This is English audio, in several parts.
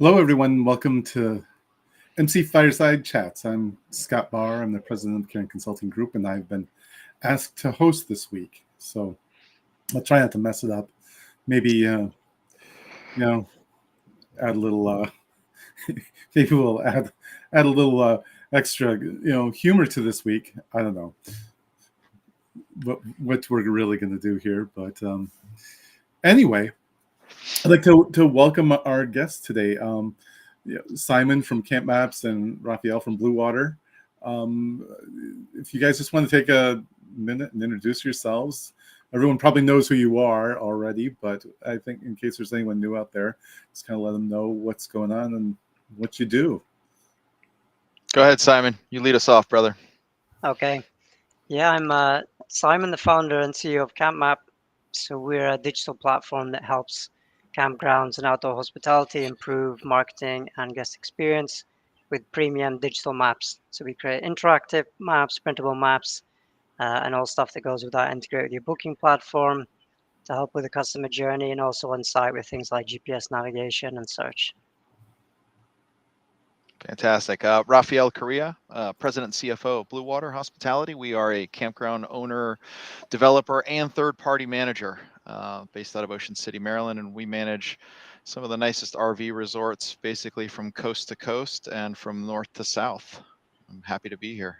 Hello, everyone. Welcome to MC Fireside Chats. I'm Scott Bahr. I'm the president of the Caring Consulting Group, and I've been asked to host this week. So I'll try not to mess it up. Maybe, add a little. Maybe we'll add a little extra, humor to this week. I don't know what we're really going to do here, but anyway. I'd like to welcome our guests today, Simon from Camp Maps and Rafael from Blue Water. If you guys just want to take a minute and introduce yourselves. Everyone probably knows who you are already, but I think in case there's anyone new out there, just kind of let them know what's going on and what you do. Go ahead, Simon. You lead us off, brother. Okay. Yeah, I'm Simon, the founder and CEO of Camp Map. So we're a digital platform that helps campgrounds and outdoor hospitality improve marketing and guest experience with premium digital maps. So we create interactive maps, printable maps, and all stuff that goes with that, integrate with your booking platform to help with the customer journey, and also on site with things like GPS navigation and search. Fantastic. Rafael, Correa, President and CFO of Blue Water Hospitality. We are a campground owner, developer, and third-party manager based out of Ocean City, Maryland, and we manage some of the nicest RV resorts, basically from coast to coast and from north to south. I'm happy to be here.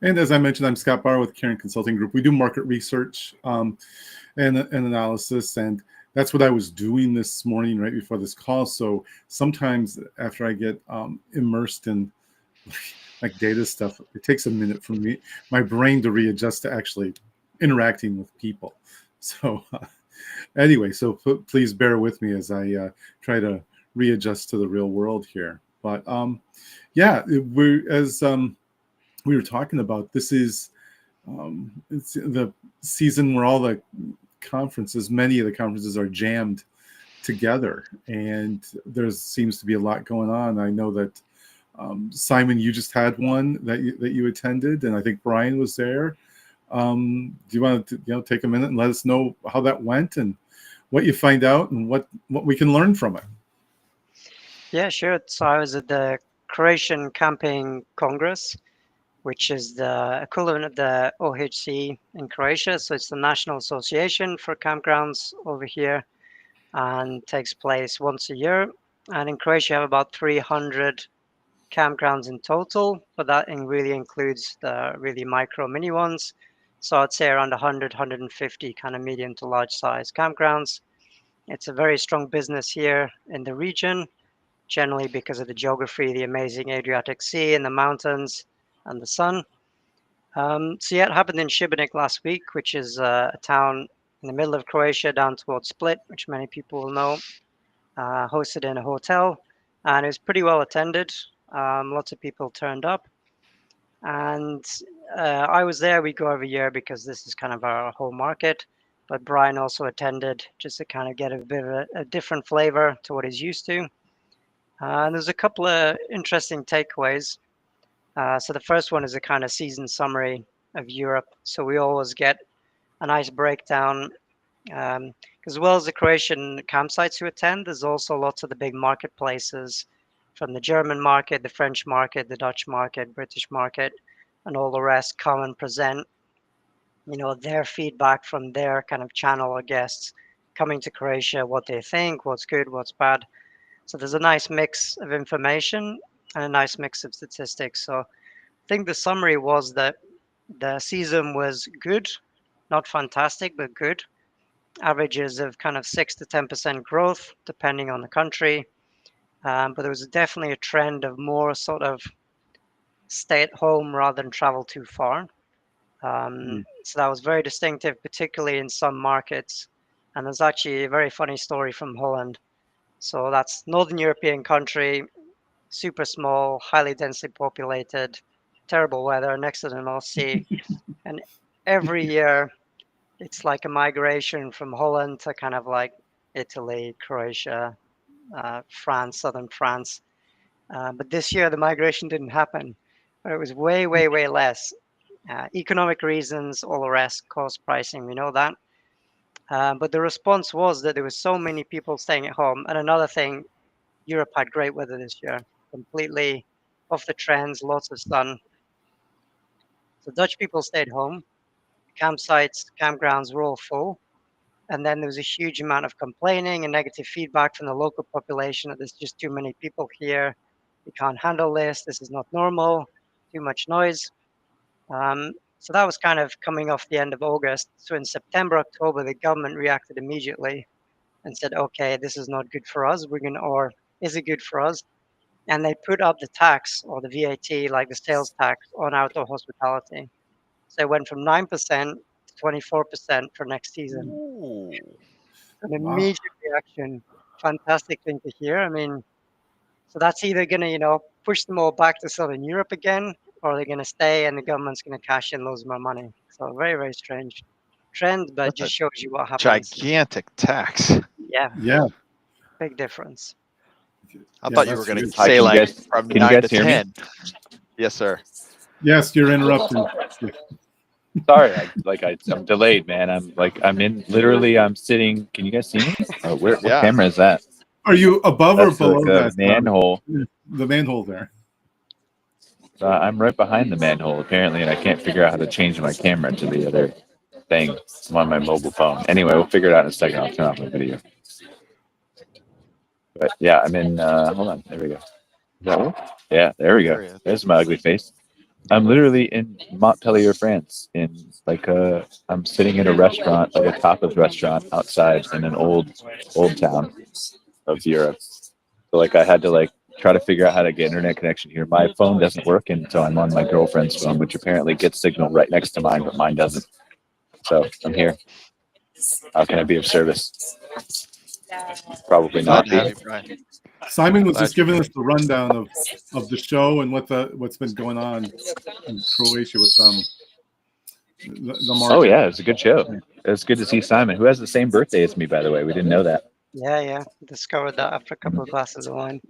And as I mentioned, I'm Scott Bahr with Caring Consulting Group. We do market research and analysis, and that's what I was doing this morning right before this call. So sometimes after I get immersed in like data stuff, it takes a minute for my brain to readjust to actually interacting with people. So anyway, so please bear with me as I try to readjust to the real world here. But we were talking about, this is it's the season where all the many of the conferences are jammed together, and there seems to be a lot going on. I know that Simon, you just had one that you attended, and I think Brian was there. Do you want to take a minute and let us know how that went and what you find out and what we can learn from it? Yeah, sure. So I was at the Croatian Camping Congress, which is the equivalent of the OHC in Croatia. So it's the National Association for Campgrounds over here, and takes place once a year. And in Croatia, you have about 300 campgrounds in total, but that really includes the really micro mini ones. So I'd say around 100, 150 kind of medium to large size campgrounds. It's a very strong business here in the region, generally because of the geography, the amazing Adriatic Sea and the mountains and the sun. So yeah, it happened in Šibenik last week, which is a town in the middle of Croatia down towards Split, which many people will know. Hosted in a hotel, and it was pretty well attended. Lots of people turned up, and I was there. We go every year because this is kind of our home market. But Brian also attended just to kind of get a bit of a different flavor to what he's used to. And there's a couple of interesting takeaways. So the first one is a kind of season summary of Europe. So we always get a nice breakdown. As well as the Croatian campsites who attend, there's also lots of the big marketplaces from the German market, the French market, the Dutch market, British market, and all the rest come and present, their feedback from their kind of channel or guests coming to Croatia, what they think, what's good, what's bad. So there's a nice mix of information and a nice mix of statistics. So I think the summary was that the season was good, not fantastic, but good. Averages of kind of 6 to 10% growth, depending on the country. But there was definitely a trend of more sort of stay at home rather than travel too far. So that was very distinctive, particularly in some markets. And there's actually a very funny story from Holland. So that's Northern European country, super small, highly densely populated, terrible weather next to the North Sea. And every year, it's like a migration from Holland to kind of like Italy, Croatia, France, southern France. But this year, the migration didn't happen. It was way, way, way less. Economic reasons, all the rest, cost pricing, we know that. But the response was that there was so many people staying at home. And another thing, Europe had great weather this year, completely off the trends, lots of sun. So Dutch people stayed home. Campsites, campgrounds were all full. And then there was a huge amount of complaining and negative feedback from the local population that there's just too many people here. We can't handle this. This is not normal. Too much noise. So that was kind of coming off the end of August. So in September, October, the government reacted immediately and said, okay, this is not good for us. Or is it good for us? And they put up the tax or the VAT, like the sales tax on outdoor hospitality. So it went from 9% to 24% for next season. Ooh. An Wow. immediate reaction. Fantastic thing to hear. I mean, so that's either going to, push them all back to Southern Europe again, or they're going to stay and the government's going to cash in loads more money. So very, very strange trend, but That's just a shows you what happens. gigantic tax. Yeah, Yeah. big difference. I Yeah, thought you that's were going to huge. Hi, say can you like guys- from can you 9 to guys hear me? 10. Yes, sir. Yes, you're interrupting. Sorry, I'm delayed, man. I'm sitting. Can you guys see me? Oh, what Yeah. camera is that? Are you above That's or below like that? the manhole. The manhole there. I'm right behind the manhole apparently, and I can't figure out how to change my camera to the other thing. I'm on my mobile phone. Anyway, we'll figure it out in a second. I'll turn off my video. But yeah, I'm in. Hold on. There we go. Is that what? Yeah, there we There he go. is. There's my ugly face. I'm literally in Montpellier, France. I'm sitting in a restaurant, like a tapas restaurant outside in an old town of Europe. So I had to try to figure out how to get internet connection here. My phone doesn't work, and so I'm on my girlfriend's phone, which apparently gets signal right next to mine, but mine doesn't. So I'm here. How can I be of service? Probably Glad not to have be. you, Brian. Simon was Glad just giving us the rundown of the show and what's been going on in Croatia with the market. Oh yeah, it was a good show. It was good to see Simon, who has the same birthday as me, by the way. We didn't know that. Yeah. Discovered that after a couple of glasses of wine.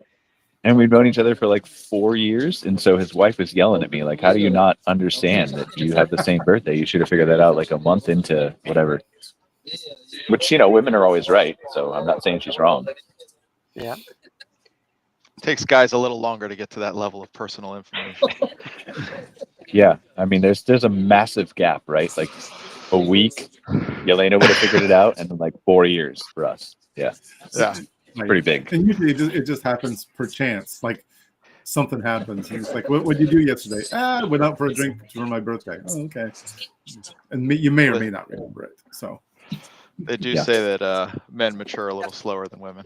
And we've known each other for 4 years, and so his wife was yelling at me, like, "How do you not understand that you have the same birthday? You should have figured that out a month into whatever." Which women are always right, so I'm not saying she's wrong. Yeah. Takes guys a little longer to get to that level of personal information. Yeah, I mean, there's a massive gap, right? Like a week, Yelena would have figured it out, and then 4 years for us. Yeah, Yeah. Right. pretty big. And usually it just happens per chance. Like something happens, and it's like, what did you do yesterday? I went out for a drink for my birthday. Oh, okay. And you may or may not remember it. So They do Yeah. say that men mature a little slower than women.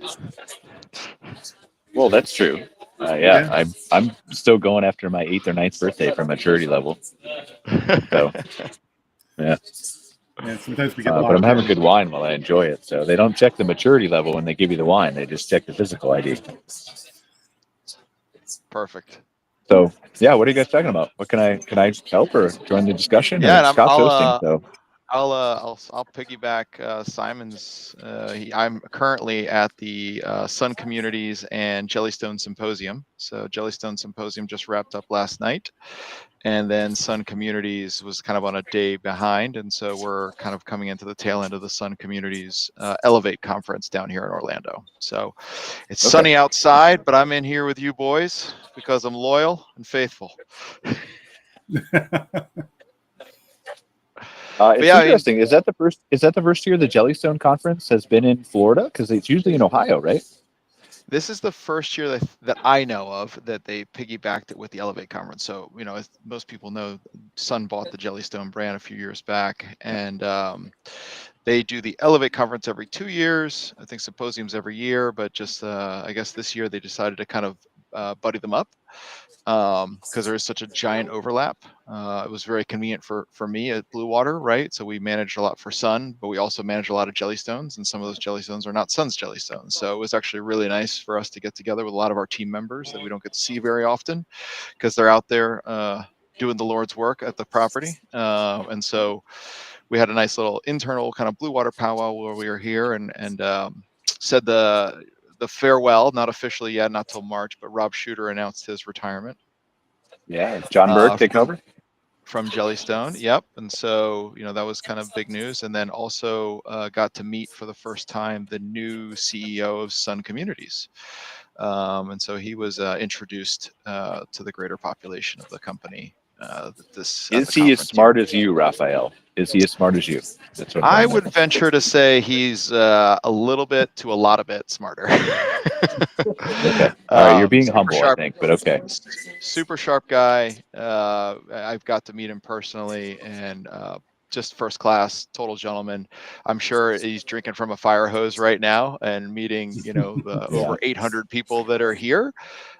Well, that's true. Yeah. I'm still going after my 8th or 9th birthday for maturity level. So yeah. yeah, sometimes we get But I'm having good wine while I enjoy it. So they don't check the maturity level when they give you the wine; they just check the physical ID. Perfect. So yeah, what are you guys talking about? What can I help or join the discussion? Yeah, Or and Scott's hosting. So I'll piggyback Simon's. I'm currently at the Sun Communities and Jellystone Symposium. So Jellystone Symposium just wrapped up last night, and then Sun Communities was kind of on a day behind, and so we're kind of coming into the tail end of the Sun Communities Elevate conference down here in Orlando. So it's sunny outside, but I'm in here with you boys because I'm loyal and faithful. It's yeah, interesting. Is that the first year the Jellystone conference has been in Florida? Because it's usually in Ohio, right? This is the first year that I know of that they piggybacked it with the Elevate conference. So, as most people know, Sun bought the Jellystone brand a few years back, and they do the Elevate conference every 2 years. I think symposiums every year, but just I guess this year they decided to kind of buddy them up because there is such a giant overlap. It was very convenient for me at Blue Water, right? So we managed a lot for Sun, but we also managed a lot of Jellystones, and some of those Jellystones are not Sun's Jellystones. So it was actually really nice for us to get together with a lot of our team members that we don't get to see very often because they're out there doing the Lord's work at the property. And so we had a nice little internal kind of Blue Water powwow where we were here and said the farewell, not officially yet, not till March, but Rob Shooter announced his retirement. Yeah, John Burke take over from Jellystone. Yep. And so, that was kind of big news. And then also got to meet for the first time the new CEO of Sun Communities. And so he was introduced to the greater population of the company. Is he as smart as you, Rafael? Is he as smart as you? That's what I would venture to say he's a little bit to a lot of bit smarter. Okay. All right. You're being humble, sharp, I think, but okay. Super sharp guy. I've got to meet him personally, and just first class, total gentleman. I'm sure he's drinking from a fire hose right now and meeting, the over 800 people that are here.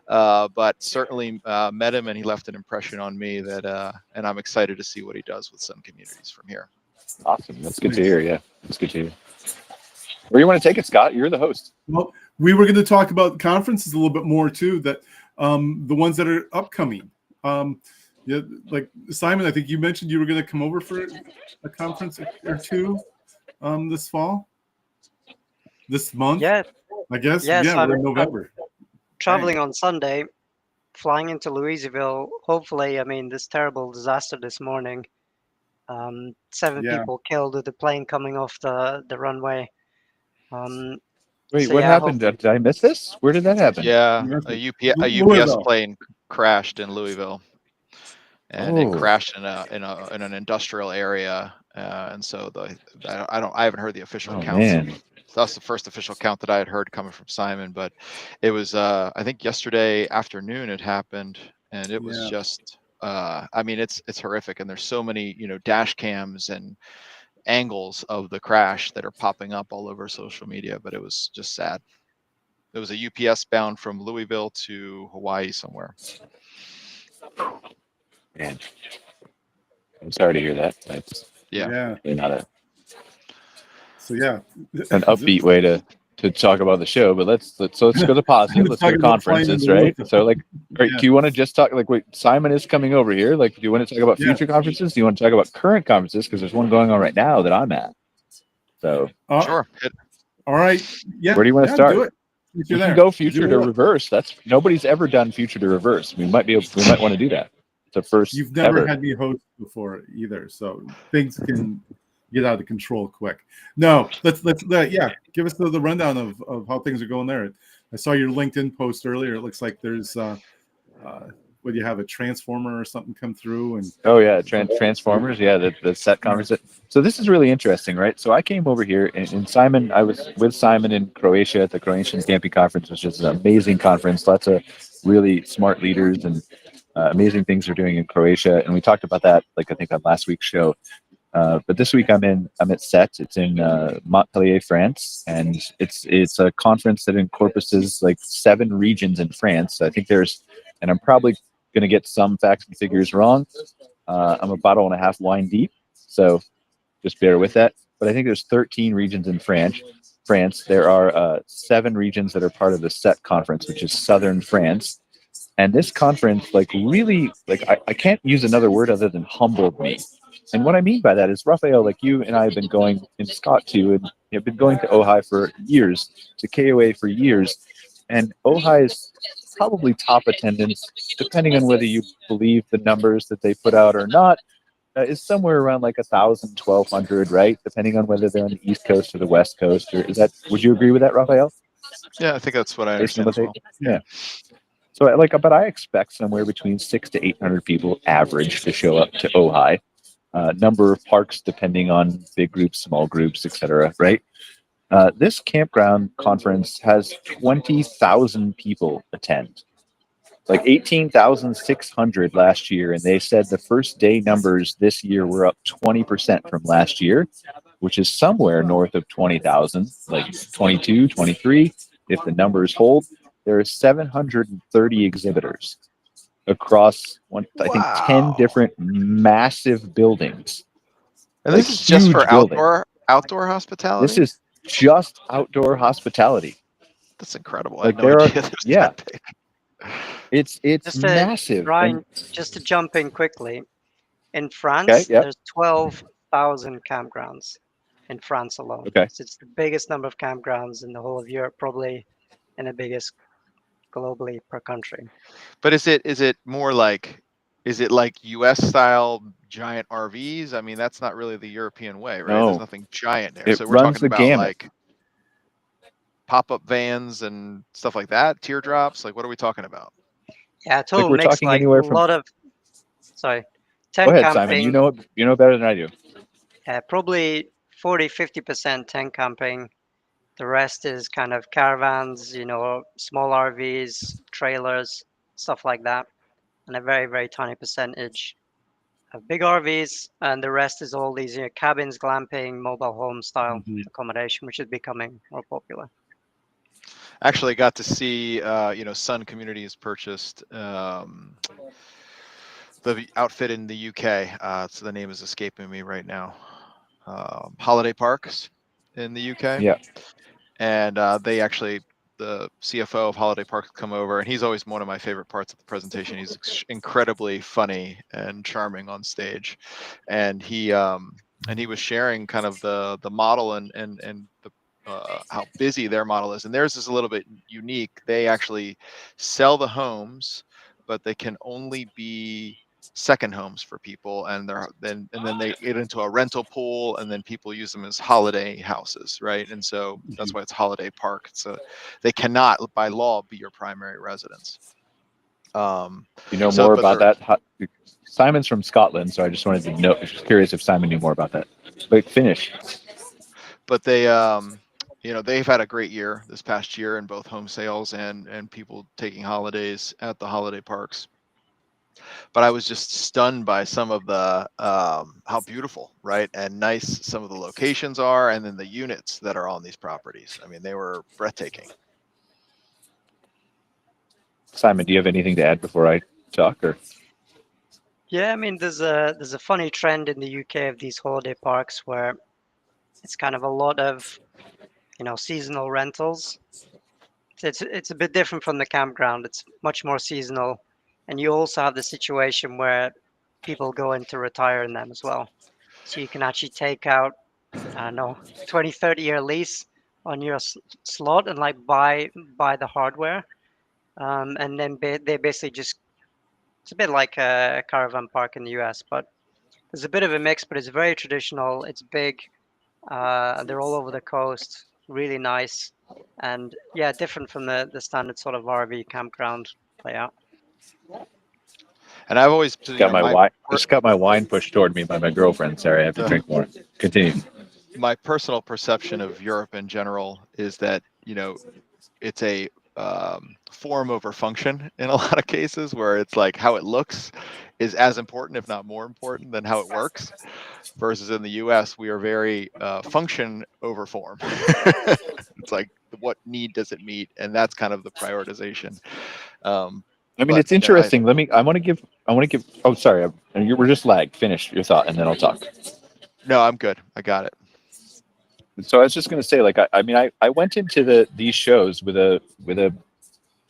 But certainly met him, and he left an impression on me that, and I'm excited to see what he does with some communities from here. Awesome. That's good to hear. Yeah, that's good to hear. Where do you want to take it, Scott? You're the host. Well, we were going to talk about conferences a little bit more too. That the ones that are upcoming. Yeah, like Simon, I think you mentioned you were going to come over for a conference or two this fall, this month. Yeah, I guess. yes, Yeah, we're in November. traveling on Sunday, flying into Louisville. Hopefully, I mean, this terrible disaster this morning. 7 Yeah. people killed with the plane coming off the runway. Wait, So, what yeah, happened? Did I miss this? Where did that happen? Yeah, Yes, a UPS Louisville. plane crashed in Louisville, and it crashed in an industrial area, and so I haven't heard the official count. Man. That's the first official count that I had heard coming from Simon, but it was I think yesterday afternoon it happened, and it was just I mean it's horrific, and there's so many dash cams and angles of the crash that are popping up all over social media, but it was just sad. It was a UPS bound from Louisville to Hawaii somewhere. Man, I'm sorry to hear that. That's Yeah. not So yeah, an upbeat way to talk about the show, but let's go to positive. Let's go to conferences, right? So all right, do you want to just talk wait, Simon is coming over here. Do you want to talk about future conferences? Do you want to talk about current conferences? Because there's one going on right now that I'm at. So sure. All right. Yeah. Where do you want to start? Do it. You can go future to reverse. Nobody's ever done future to reverse. We might want to do that. It's a first. You've never ever. had me host before either, so things can get out of control quick. No, let's give us the rundown of how things are going there. I saw your LinkedIn post earlier. It looks like there's would you have a transformer or something come through? And Transformers, the set conference. So this is really interesting, right? So I came over here, and Simon, I was with Simon in Croatia at the Croatian Glamping Conference, which is an amazing conference. Lots of really smart leaders and amazing things they're doing in Croatia, and we talked about that, I think on last week's show. But this week I'm at SET. It's in Montpellier, France, and it's a conference that encompasses 7 regions in France. I think and I'm probably going to get some facts and figures wrong. I'm a bottle and a half wine deep, so just bear with that. But I think there's 13 regions in France. There are 7 regions that are part of the SET conference, which is southern France. And this conference, really, I can't use another word other than humbled me. And what I mean by that is, Rafael, you and I have been going, and Scott too, and have been going to OHI for years, to KOA for years. And OHI is probably top attendance, depending on whether you believe the numbers that they put out or not, is somewhere around 1,000, 1,200, right? Depending on whether they're on the East Coast or the West Coast. Or would you agree with that, Rafael? Yeah, I think that's what I understand as well. Yeah. So but I expect somewhere between 600 to 800 people average to show up to OHI. Number of parks depending on big groups, small groups, etc. Right? This campground conference has 20,000 people attend. 18,600 last year, and they said the first day numbers this year were up 20% from last year, which is somewhere north of 20,000, 22, 23. If the numbers hold, there are 730 exhibitors across 10 different massive buildings. And this is just for outdoor hospitality? This is just outdoor hospitality. That's incredible. I had no idea this was that big. It's massive. Brian, just to jump in quickly, in France, there's 12,000 campgrounds in France alone. Okay. So it's the biggest number of campgrounds in the whole of Europe, probably, and the biggest globally per country. But is it more is it US style giant RVs? I mean, that's not really the European way, right? No. There's nothing giant there. It so we're runs talking the about gamut. pop-up vans and stuff like that? Teardrops? Like, what are we talking about? Yeah, total we're mix, talking like anywhere a from. lot of, sorry, Go tent ahead, camping. Simon. You know better than I do. Probably 40-50% tent camping. The rest is kind of caravans, small RVs, trailers, stuff like that, and a very, very tiny percentage of big RVs, and the rest is all these cabins, glamping, mobile home style accommodation, which is becoming more popular. Actually got to see, Sun Communities purchased the outfit in the UK. So the name is escaping me right now. Holiday Parks in the UK. Yeah. And they actually, the CFO of Holiday Parks come over, and he's always one of my favorite parts of the presentation. He's incredibly funny and charming on stage, and he was sharing kind of the model and the how busy their model is, and theirs is a little bit unique. They actually sell the homes, but they can only be second homes for people, and then they get into a rental pool, and then people use them as holiday houses, right? And so that's why it's Holiday Park. So they cannot by law be your primary residence. You know more about that? Simon's from Scotland, so I just wanted to know. I was just curious if Simon knew more about that. But finish. But they they've had a great year this past year in both home sales and people taking holidays at the holiday parks. But I was just stunned by some of the how beautiful, right, and nice some of the locations are, and then the units that are on these properties. I mean, they were breathtaking. Simon, do you have anything to add before I talk? Or yeah, I mean, there's a funny trend in the UK of these holiday parks where it's kind of a lot of seasonal rentals. It's a bit different from the campground. It's much more seasonal, and you also have the situation where people go in to retire in them as well. So you can actually take out, I don't know, 20, 30-year lease on your slot and like buy the hardware, and then they basically just, it's a bit like a caravan park in the US, but there's a bit of a mix, but it's very traditional. It's big. They're all over the coast, really nice, and yeah, different from the standard sort of RV campground layout. And I've always got my wine pushed toward me by my girlfriend. Sorry, I have to drink more. Continue. My personal perception of Europe in general is that it's a form over function in a lot of cases, where it's like how it looks is as important, if not more important, than how it works. Versus in the US, we are very function over form. It's like, what need does it meet? And that's kind of the prioritization. I mean, it's interesting. I want to give. Oh, sorry. We're just lagged. Finish your thought, and then I'll talk. No, I'm good. I got it. So I was just going to say, like, I went into these shows with a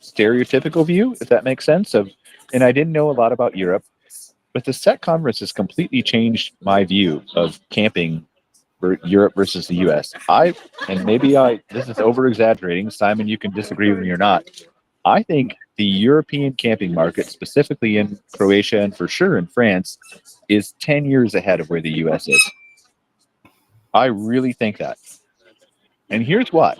stereotypical view, if that makes sense, and I didn't know a lot about Europe, but the SET conference has completely changed my view of camping for Europe versus the US. This is over exaggerating. Simon, you can disagree with me or not. I think the European camping market, specifically in Croatia and for sure in France, is 10 years ahead of where the US is. I really think that. And here's why.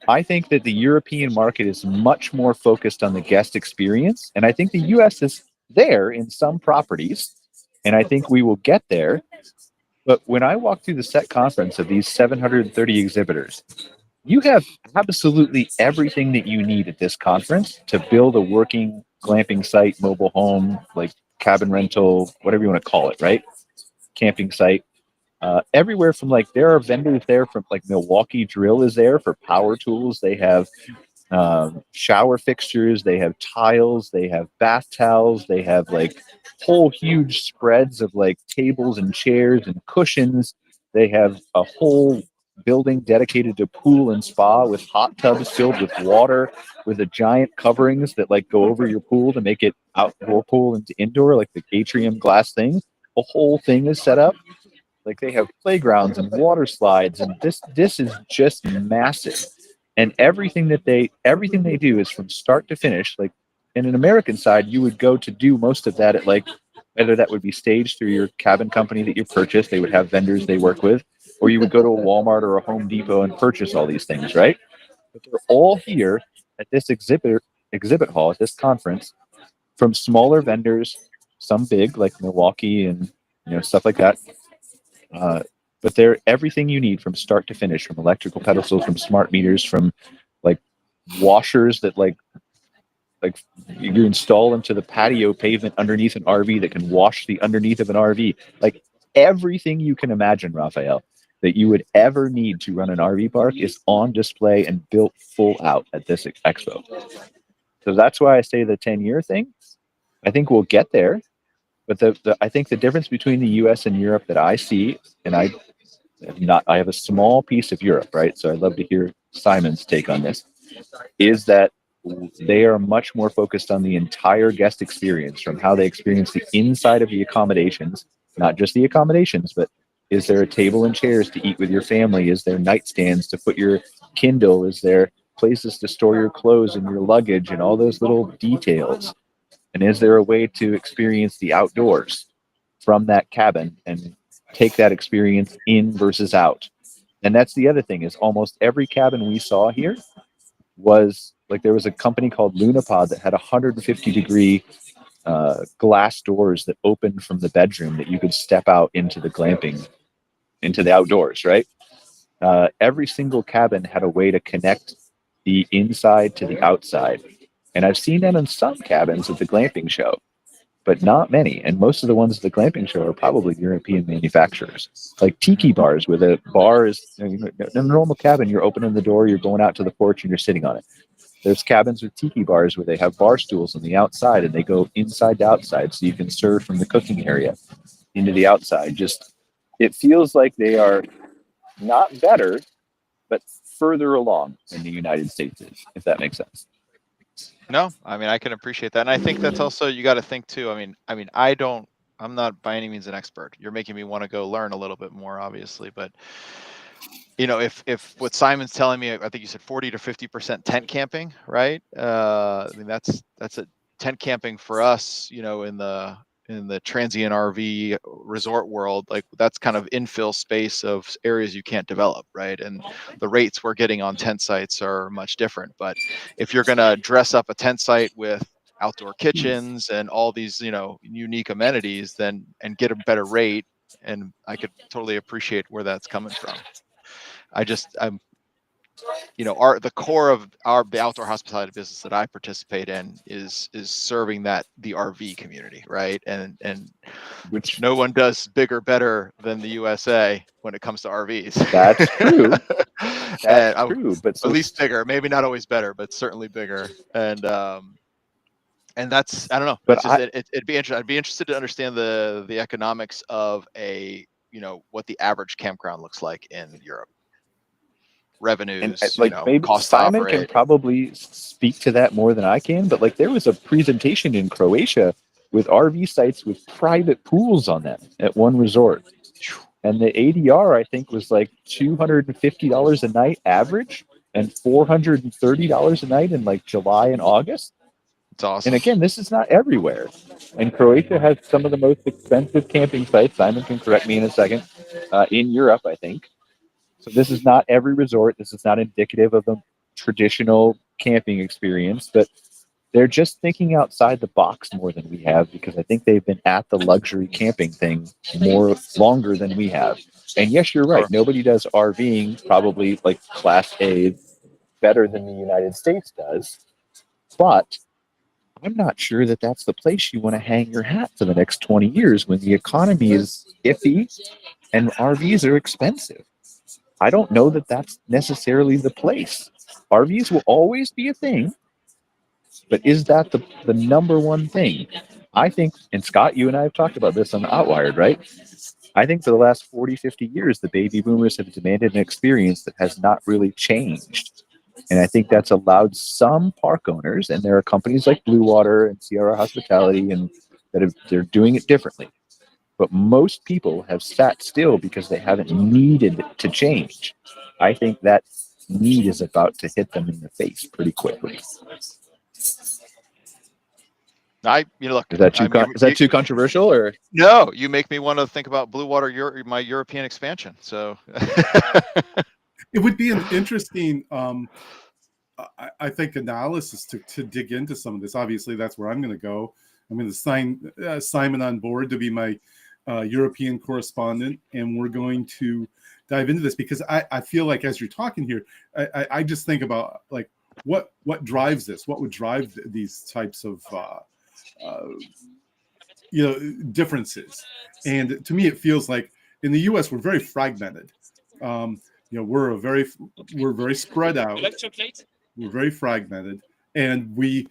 I think that the European market is much more focused on the guest experience. And I think the US is there in some properties. And I think we will get there. But when I walk through the SET conference of these 730 exhibitors, you have absolutely everything that you need at this conference to build a working glamping site, mobile home, like cabin rental, whatever you want to call it, right? Camping site. Everywhere from there are vendors there from Milwaukee Drill is there for power tools. They have shower fixtures. They have tiles. They have bath towels. They have whole huge spreads of tables and chairs and cushions. They have a whole building dedicated to pool and spa with hot tubs filled with water, with a giant coverings that go over your pool to make it outdoor pool into indoor, like the atrium glass thing. The whole thing is set up. They have playgrounds and water slides, and this is just massive. And everything they do is from start to finish. In an American side, you would go to do most of that at whether that would be staged through your cabin company that you purchase. They would have vendors they work with, or you would go to a Walmart or a Home Depot and purchase all these things, right? but they're all here at this exhibit hall at this conference from smaller vendors, some big like Milwaukee and stuff like that. But they're everything you need from start to finish, from electrical pedestals, from smart meters, from like washers that like you install into the patio pavement underneath an RV that can wash the underneath of an RV. Like everything you can imagine, Rafael, that you would ever need to run an RV park is on display and built full out at this expo. So that's why I say the 10-year thing. I think we'll get there, but I think the difference between the U.S. and Europe that I see, and I have a small piece of Europe, right? So I'd love to hear Simon's take on this, is that they are much more focused on the entire guest experience, from how they experience the inside of the accommodations, not just the accommodations, but is there a table and chairs to eat with your family? Is there nightstands to put your Kindle? Is there places to store your clothes and your luggage and all those little details? And is there a way to experience the outdoors from that cabin and take that experience in versus out? And that's the other thing, is almost every cabin we saw here was like, there was a company called Lunapod that had 150-degree glass doors that opened from the bedroom that you could step out into the glamping, into the outdoors, right? Every single cabin had a way to connect the inside to the outside. And I've seen that in some cabins at the glamping show, but not many. And most of the ones at the glamping show are probably European manufacturers, like tiki bars, where the bar is, in a normal cabin, you're opening the door, you're going out to the porch, and you're sitting on it. There's cabins with tiki bars where they have bar stools on the outside, and they go inside to outside, so you can serve from the cooking area into the outside. Just, it feels like they are not better, but further along than the United States is, if that makes sense. No, I mean, I can appreciate that. And I think that's also, you got to think too. I'm not by any means an expert. You're making me want to go learn a little bit more, obviously. But, if what Simon's telling me, I think you said 40 to 50% tent camping, right? I mean, that's a tent camping for us, in the transient RV resort world, like that's kind of infill space of areas you can't develop, right? And the rates we're getting on tent sites are much different. But if you're going to dress up a tent site with outdoor kitchens and all these, unique amenities, then and get a better rate, and I could totally appreciate where that's coming from. The core of the outdoor hospitality business that I participate in is serving the RV community, right? And which no one does bigger, better than the USA when it comes to RVs. That's true. That's true, but at least bigger, maybe not always better, but certainly bigger. And that's, I don't know. But it'd be interesting. I'd be interested to understand the economics of what the average campground looks like in Europe. Revenues, and maybe cost Simon can probably speak to that more than I can, but like there was a presentation in Croatia with RV sites with private pools on them at one resort, and the ADR I think was like $250 a night average and $430 a night in like July and August. It's awesome. And again, this is not everywhere, and Croatia has some of the most expensive camping sites. Simon can correct me in a second, in Europe, I think. So this is not every resort. This is not indicative of a traditional camping experience, but they're just thinking outside the box more than we have, because I think they've been at the luxury camping thing longer than we have. And yes, you're right. Sure. Nobody does RVing probably like Class A better than the United States does, but I'm not sure that that's the place you want to hang your hat for the next 20 years when the economy is iffy and RVs are expensive. I don't know that that's necessarily the place. RVs will always be a thing, but is that the number one thing? I think, and Scott, you and I have talked about this on Outwired, right? I think for the last 40, 50 years, the baby boomers have demanded an experience that has not really changed. And I think that's allowed some park owners, and there are companies like Blue Water and Sierra Hospitality and they're doing it differently. But most people have sat still because they haven't needed to change. I think that need is about to hit them in the face pretty quickly. Look. Is that too controversial, or no? You make me want to think about Blue Water, my European expansion. So it would be an interesting I think analysis to dig into some of this. Obviously, that's where I'm going to go. I'm going to sign Simon on board to be my European correspondent, and we're going to dive into this because I feel like as you're talking here, I just think about like what drives this, what would drive these types of differences. And to me, it feels like in the U.S. we're very fragmented. We're very spread out. We're very fragmented, and we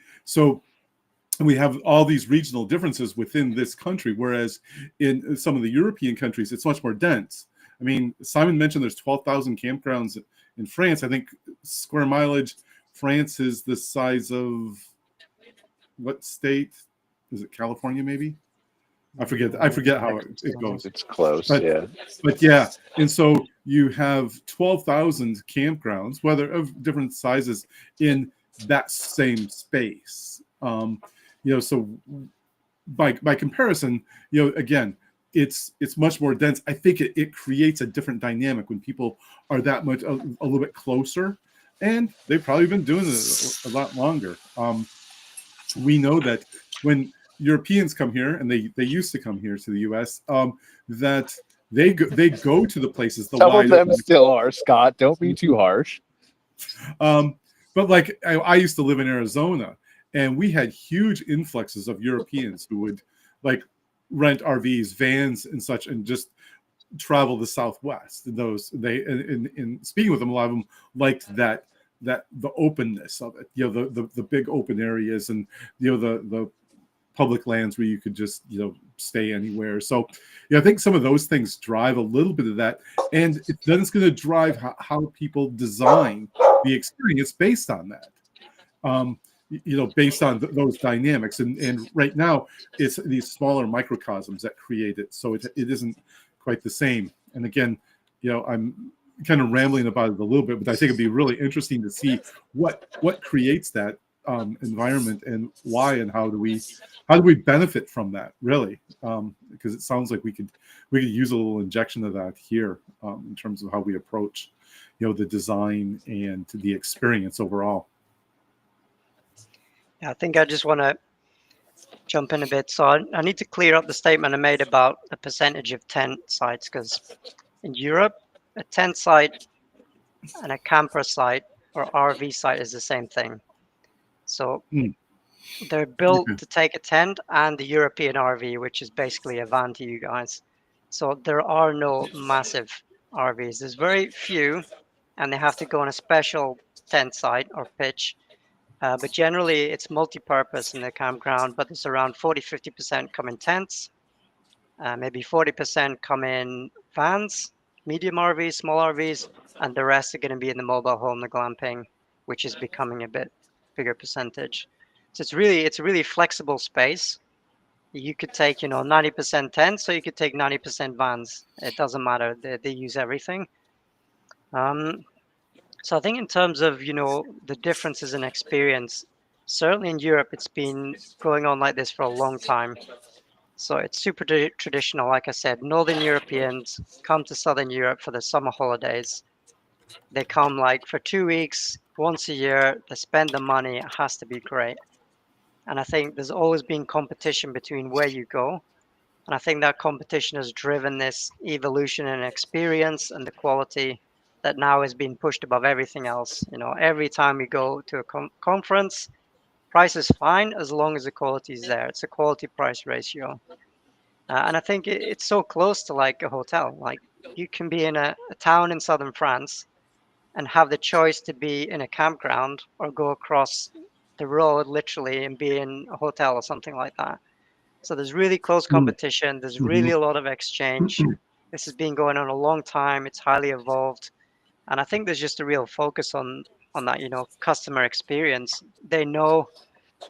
have all these regional differences within this country, whereas in some of the European countries, it's much more dense. I mean, Simon mentioned there's 12,000 campgrounds in France. I think square mileage, France is the size of what state? Is it California, maybe? I forget how it goes. It's close, yeah. But yeah, and so you have 12,000 campgrounds, whether of different sizes, in that same space. So by comparison, again, it's much more dense. I think it creates a different dynamic when people are that much a little bit closer, and they've probably been doing it a lot longer. We know that when Europeans come here, and they used to come here to the U.S., that they go to the places. Some of them still are, Scott. Don't be too harsh. But like I used to live in Arizona, and we had huge influxes of Europeans who would like rent RVs, vans, and such, and just travel the Southwest. And in speaking with them, a lot of them liked that the openness of it. The big open areas, and the public lands where you could just stay anywhere. So I think some of those things drive a little bit of that, and then it's going to drive how people design the experience based on that. Based on those dynamics, and right now it's these smaller microcosms that create it, so it isn't quite the same. And again, I'm kind of rambling about it a little bit, but I think it'd be really interesting to see what creates that environment, and why, and how do we benefit from that, really, because it sounds like we could use a little injection of that here, in terms of how we approach the design and the experience overall. Yeah, I think I just want to jump in a bit. So I need to clear up the statement I made about the percentage of tent sites, because in Europe, a tent site and a camper site or RV site is the same thing. So they're built to take a tent and the European RV, which is basically a van to you guys. So there are no massive RVs. There's very few, and they have to go on a special tent site or pitch. But generally, it's multi-purpose in the campground, but it's around 40-50% come in tents, maybe 40% come in vans, medium RVs, small RVs, and the rest are going to be in the mobile home, the glamping, which is becoming a bit bigger percentage. So it's a really flexible space. You could take 90% tents, or you could take 90% vans. It doesn't matter. They use everything. So I think in terms of the differences in experience, certainly in Europe it's been going on like this for a long time. So it's super traditional. Like I said, Northern Europeans come to Southern Europe for the summer holidays. They come like for 2 weeks, once a year. They spend the money. It has to be great. And I think there's always been competition between where you go. And I think that competition has driven this evolution in experience and the quality that now is being pushed above everything else. Every time we go to a conference, price is fine as long as the quality is there. It's a quality price ratio. And I think it's so close to like a hotel. Like you can be in a town in southern France and have the choice to be in a campground or go across the road literally and be in a hotel or something like that. So there's really close competition. There's really a lot of exchange. This has been going on a long time. It's highly evolved. And I think there's just a real focus on that, customer experience. They know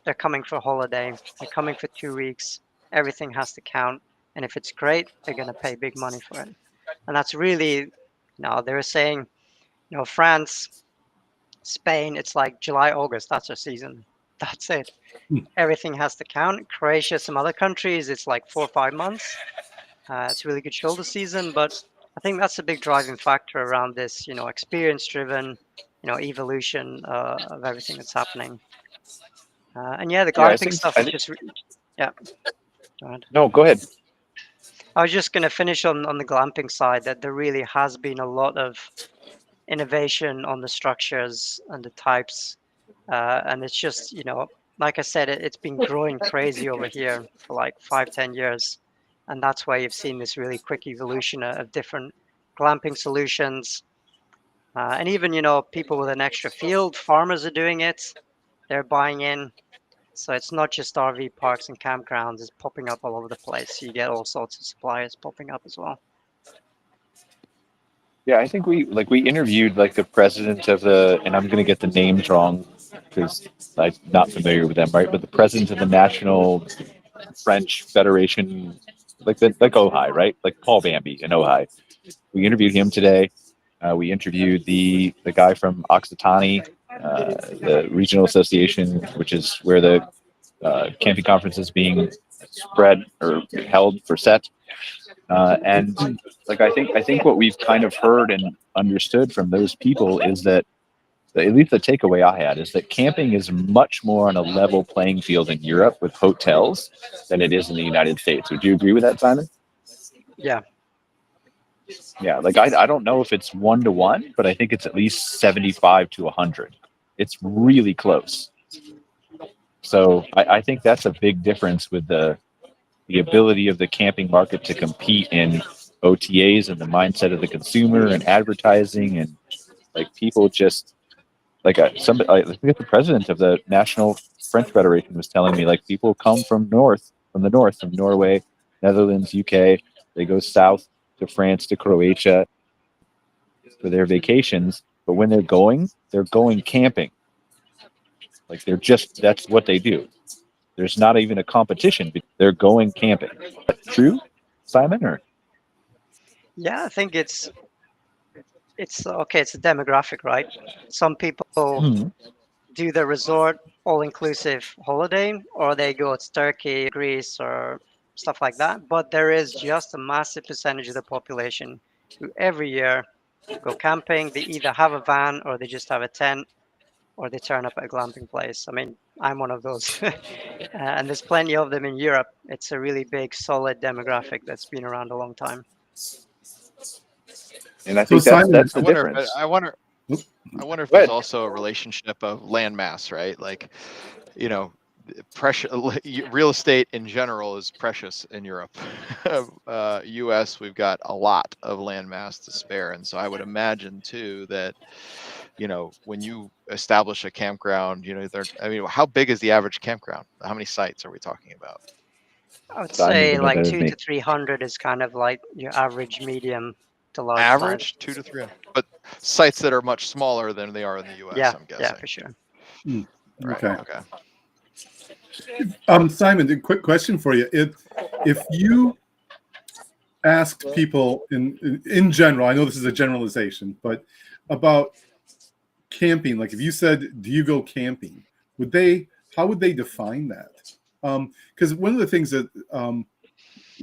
they're coming for a holiday. They're coming for 2 weeks. Everything has to count. And if it's great, they're going to pay big money for it. And that's really, they were saying, France, Spain, it's like July, August. That's our season. That's it. Everything has to count. Croatia, some other countries, it's like 4 or 5 months. It's a really good shoulder season, but I think that's a big driving factor around this, experience-driven, evolution of everything that's happening. And yeah, the Yeah, I glamping think stuff is just yeah. Go ahead. no. Go ahead. I was just going to finish on the glamping side that there really has been a lot of innovation on the structures and the types, and it's just like I said, it's been growing crazy over here for like 5-10 years, and that's why you've seen this really quick evolution of different glamping solutions, and even people with an extra field, farmers are doing it, they're buying in. So it's not just RV parks and campgrounds, it's popping up all over the place. You get all sorts of suppliers popping up as well. Yeah, I think we interviewed like the president of the, and I'm going to get the names wrong because I'm not familiar with them, right? But the president of the National French Federation, like Ojai, right? Like Paul Bambi in Ojai. We interviewed him today. We interviewed the guy from Occitanie, the regional association, which is where the camping conference is being spread or held for set. And like I think what we've kind of heard and understood from those people is that at least the takeaway I had is that camping is much more on a level playing field in Europe with hotels than it is in the United States. Would you agree with that, Simon? Yeah. Yeah, like I don't know if it's 1-to-1, but I think it's at least 75 to 100. It's really close. So I think that's a big difference with the ability of the camping market to compete in OTAs and the mindset of the consumer and advertising, and like people just like I think the president of the National French Federation was telling me like people come from the north, from Norway, Netherlands, UK. They go south to France, to Croatia for their vacations, but when they're going camping. Like that's what they do. There's not even a competition. They're going camping. True, Simon? Or Yeah, I think it's okay. It's a demographic, right? Some people do the resort all-inclusive holiday, or they go to Turkey, Greece, or stuff like that. But there is just a massive percentage of the population who every year go camping. They either have a van, or they just have a tent, or they turn up at a glamping place. I mean, I'm one of those. And there's plenty of them in Europe. It's a really big, solid demographic that's been around a long time. And I think that's the difference. I wonder if Go ahead. there's also a relationship of land mass, right? Like, precious real estate in general is precious in Europe. US, we've got a lot of land mass to spare, and so I would imagine too that when you establish a campground, how big is the average campground? How many sites are we talking about? I would say like 200 to 300 is kind of like your average, medium to large. Average size. 200 to 300, but sites that are much smaller than they are in the US. Yeah, I'm guessing. Yeah, for sure. Right, okay. Simon, a quick question for you. If you asked people in general, I know this is a generalization, but about camping, like if you said, do you go camping, how would they define that? Because one of the things that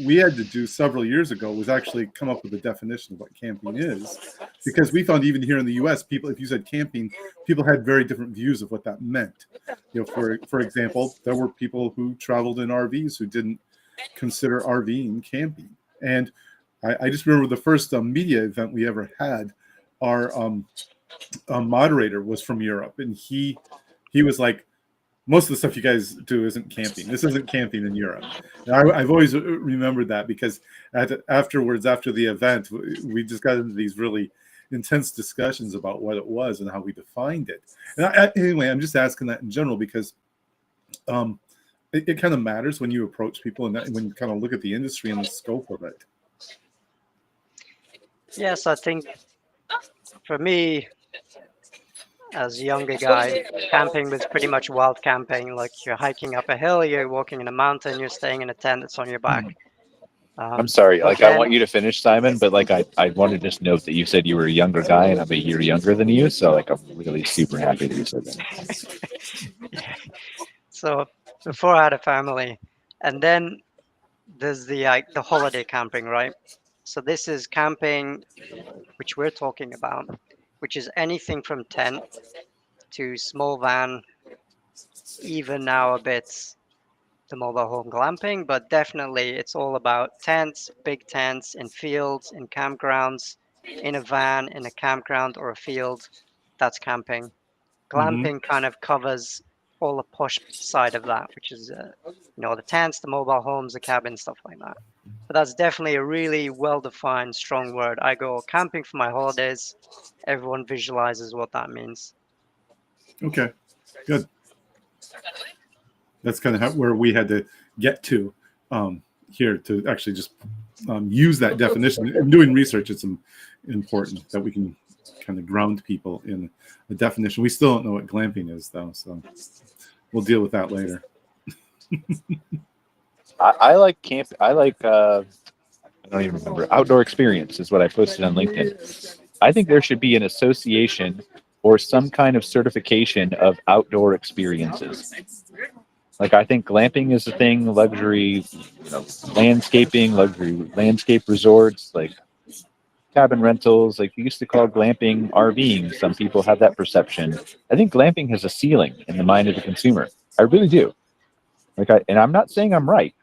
we had to do several years ago was actually come up with a definition of what camping is, because we found even here in the US, people, if you said camping, people had very different views of what that meant. For example, there were people who traveled in RVs who didn't consider RVing camping. And I just remember the first media event we ever had, our moderator was from Europe, and he was like, most of the stuff you guys do isn't camping. This isn't camping in Europe. And I've always remembered that, because afterwards, after the event, we just got into these really intense discussions about what it was and how we defined it. And anyway, I'm just asking that in general because it kind of matters when you approach people and when you kind of look at the industry and the scope of it. Yes, I think for me, as a younger guy, camping was pretty much wild camping. Like you're hiking up a hill, you're walking in a mountain, you're staying in a tent that's on your back. I'm sorry, I want you to finish, Simon, but I want to just note that you said you were a younger guy and I'm a year younger than you, so I'm really super happy that you said that. So before I had a family, and then there's the holiday camping, right? So this is camping, which we're talking about, which is anything from tent to small van, even now a bit the mobile home glamping, but definitely it's all about tents, big tents in fields, in campgrounds, in a van, in a campground or a field. That's camping. Glamping kind of covers all the posh side of that, which is, the tents, the mobile homes, the cabins, stuff like that. But that's definitely a really well-defined, strong word. I go camping for my holidays. Everyone visualizes what that means. Okay, good. That's kind of where we had to get to here to actually just use that definition. In doing research, it's important that we can kind of ground people in a definition. We still don't know what glamping is, though, so we'll deal with that later. I like camp. I like, I don't even remember. Outdoor experience is what I posted on LinkedIn. I think there should be an association or some kind of certification of outdoor experiences. Like, I think glamping is a thing, luxury, landscaping, luxury landscape resorts, like cabin rentals, like you used to call glamping RVing. Some people have that perception. I think glamping has a ceiling in the mind of the consumer. I really do. And I'm not saying I'm right.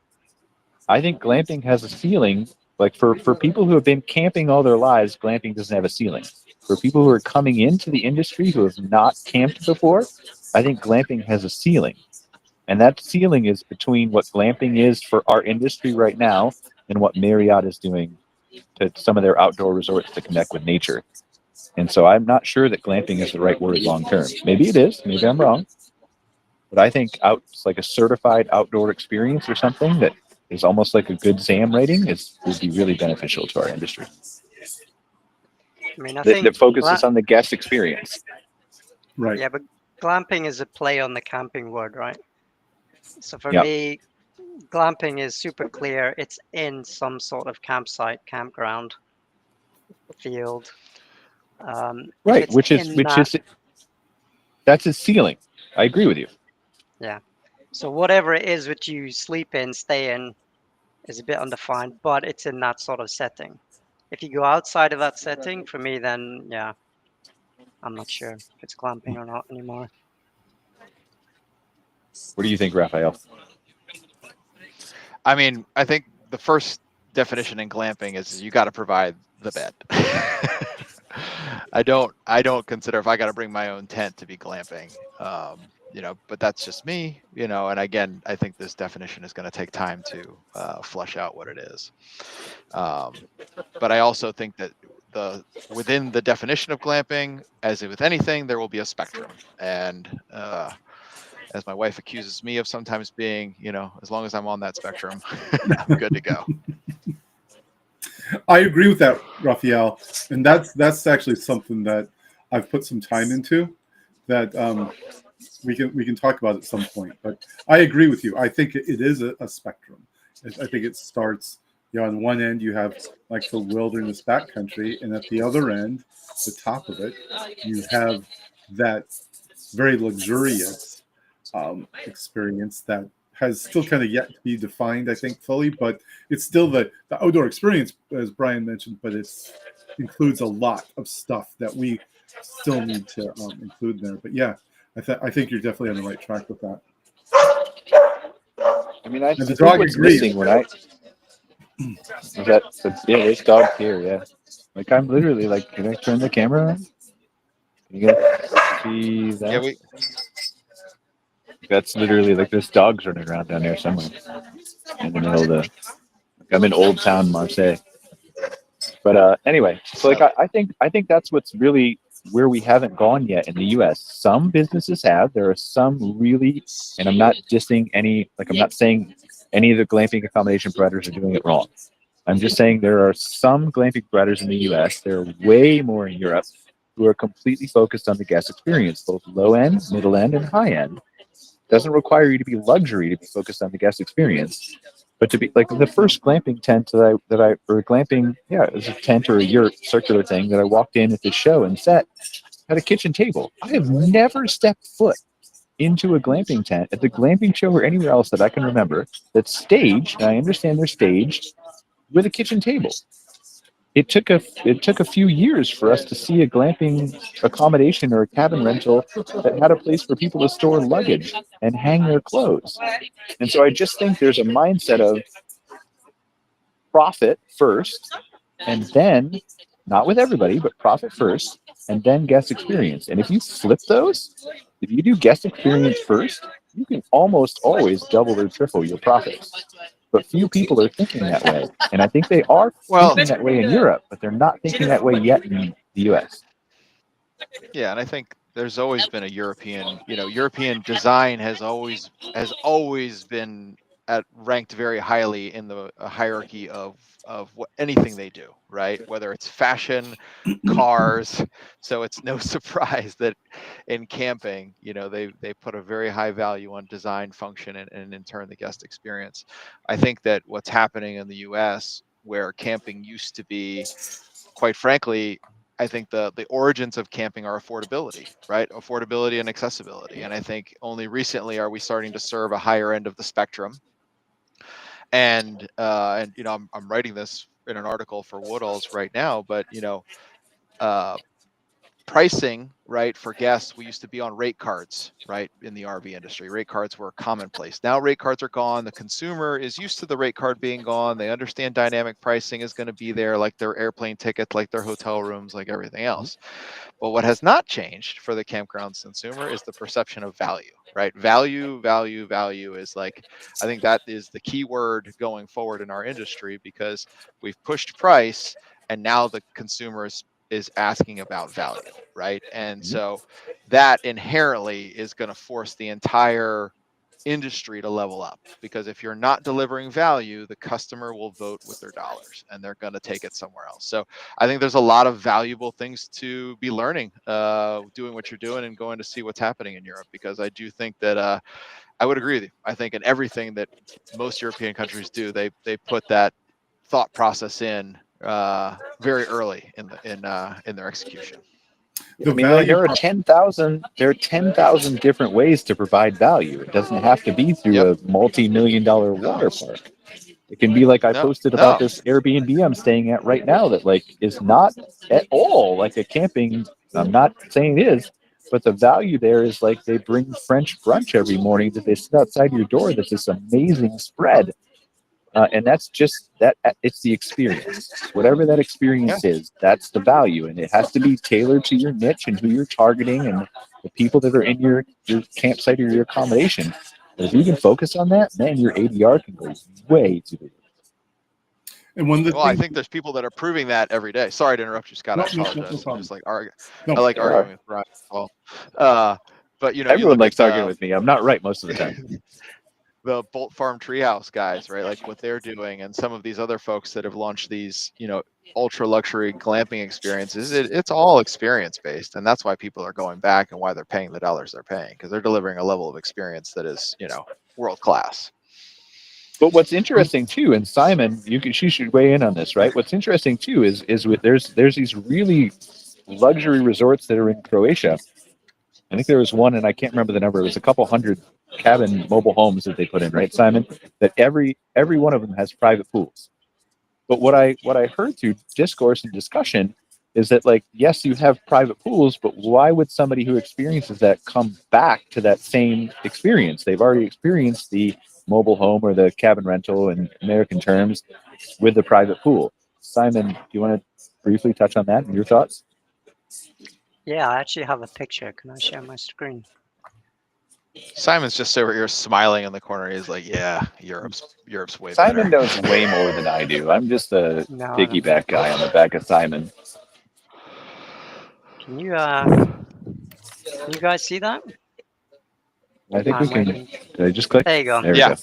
I think glamping has a ceiling. Like for people who have been camping all their lives, glamping doesn't have a ceiling. For people who are coming into the industry who have not camped before, I think glamping has a ceiling. And that ceiling is between what glamping is for our industry right now and what Marriott is doing to some of their outdoor resorts to connect with nature. And so I'm not sure that glamping is the right word long term. Maybe it is. Maybe I'm wrong. But I think it's like a certified outdoor experience or something that is almost like a good SAM rating would be really beneficial to our industry. I mean, I think that focuses on the guest experience. Right. Yeah, but glamping is a play on the camping word, right? So for me, glamping is super clear. It's in some sort of campsite, campground, field. Right, that's a ceiling. I agree with you. Yeah. So whatever it is that you sleep in, stay in, is a bit undefined, but it's in that sort of setting. If you go outside of that setting, for me, then yeah, I'm not sure if it's glamping or not anymore. What do you think, Rafael? I mean, I think the first definition in glamping is you got to provide the bed. I don't consider if I got to bring my own tent to be glamping. But that's just me, and again, I think this definition is going to take time to flush out what it is. But I also think that within the definition of glamping, as with anything, there will be a spectrum. And as my wife accuses me of sometimes being, as long as I'm on that spectrum, I'm good to go. I agree with that, Rafael. And that's actually something that I've put some time into that we can talk about at some point. But I agree with you. I think it is a spectrum. I think it starts, on one end you have like the wilderness backcountry, and at the other end, the top of it, you have that very luxurious experience that has still kind of yet to be defined, I think, fully, but it's still the outdoor experience, as Brian mentioned, but it includes a lot of stuff that we still need to include there. But yeah, I think you're definitely on the right track with that. I mean, I the think dog what's agrees. missing there's dog here, yeah. Like, I'm literally like, can I turn the camera on? Can you guys see that? Yeah, That's literally like there's dogs running around down there somewhere in the middle of I'm in Old Town Marseille. But anyway, so like I think that's what's really where we haven't gone yet in the US. Some businesses have. There are some really, and I'm not dissing any, like I'm not saying any of the glamping accommodation providers are doing it wrong. I'm just saying there are some glamping providers in the US, there are way more in Europe, who are completely focused on the guest experience, both low end, middle end, and high end. Doesn't require you to be luxury to be focused on the guest experience, but to be like the first glamping tent or glamping, it was a tent or a yurt circular thing that I walked in at the show and set had a kitchen table. I have never stepped foot into a glamping tent at the glamping show or anywhere else that I can remember that's staged, and I understand they're staged, with a kitchen table. it took a few years for us to see a glamping accommodation or a cabin rental that had a place for people to store luggage and hang their clothes. And so I just think there's a mindset of profit first, and then, not with everybody, but profit first, and then guest experience. And if you flip those, if you do guest experience first, you can almost always double or triple your profits. But few people are thinking that way. And I think they are thinking that way in Europe, but they're not thinking that way yet in the US. Yeah, and I think there's always been a European design has always been ranked very highly in the hierarchy of what anything they do, right? Whether it's fashion, cars. So it's no surprise that in camping, they put a very high value on design, function, and in turn the guest experience. I think that what's happening in the US, where camping used to be, quite frankly, I think the origins of camping are affordability, right? Affordability and accessibility. And I think only recently are we starting to serve a higher end of the spectrum. And I'm writing this in an article for Woodall's right now, but pricing, right, for guests, we used to be on rate cards, right, in the RV industry. Rate cards were commonplace. Now rate cards are gone. The consumer is used to the rate card being gone. They understand dynamic pricing is going to be there, like their airplane tickets, like their hotel rooms, like everything else. But what has not changed for the campgrounds consumer is the perception of value, right? Value is like, I think that is the key word going forward in our industry, because we've pushed price and now the consumer is asking about value, right? And so that inherently is going to force the entire industry to level up, because if you're not delivering value, the customer will vote with their dollars and they're going to take it somewhere else. So I think there's a lot of valuable things to be learning, doing what you're doing and going to see what's happening in Europe, because I do think that I would agree with you. I think in everything that most European countries do, they put that thought process in very early in their execution. I mean, there are 10,000 different ways to provide value. It doesn't have to be through a multi-million-dollar water park. It can be like I posted about this Airbnb I'm staying at right now that is not at all like a camping. I'm not saying it is, but the value there is they bring French brunch every morning that they sit outside your door. That's this amazing spread. And that's just that. It's the experience. Whatever that experience is, that's the value, and it has to be tailored to your niche and who you're targeting and the people that are in your campsite or your accommodation. But if you can focus on that, man, your ADR can go way too big. And I think there's people that are proving that every day. Sorry to interrupt you, Scott. I apologize. I just I like arguing with Brian as well. But everyone likes arguing with me. I'm not right most of the time. The Bolt Farm Treehouse guys, right? Like what they're doing, and some of these other folks that have launched these, ultra luxury glamping experiences. It's all experience based, and that's why people are going back and why they're paying the dollars they're paying, because they're delivering a level of experience that is, world class. But what's interesting too, and Simon, she should weigh in on this, right? What's interesting too is there's these really luxury resorts that are in Croatia. I think there was one, and I can't remember the number. It was a couple hundred cabin mobile homes that they put in, right, Simon? That every one of them has private pools. But what I heard through discourse and discussion is that, yes, you have private pools, but why would somebody who experiences that come back to that same experience? They've already experienced the mobile home or the cabin rental in American terms with the private pool. Simon, do you want to briefly touch on that and your thoughts? Yeah, I actually have a picture. Can I share my screen? Simon's just over here smiling in the corner. He's like, "Yeah, Europe's way better." Simon knows way more than I do. I'm just a piggyback guy on the back of Simon. Can you guys see that? I think we can. Did I just click? There you go. There we go.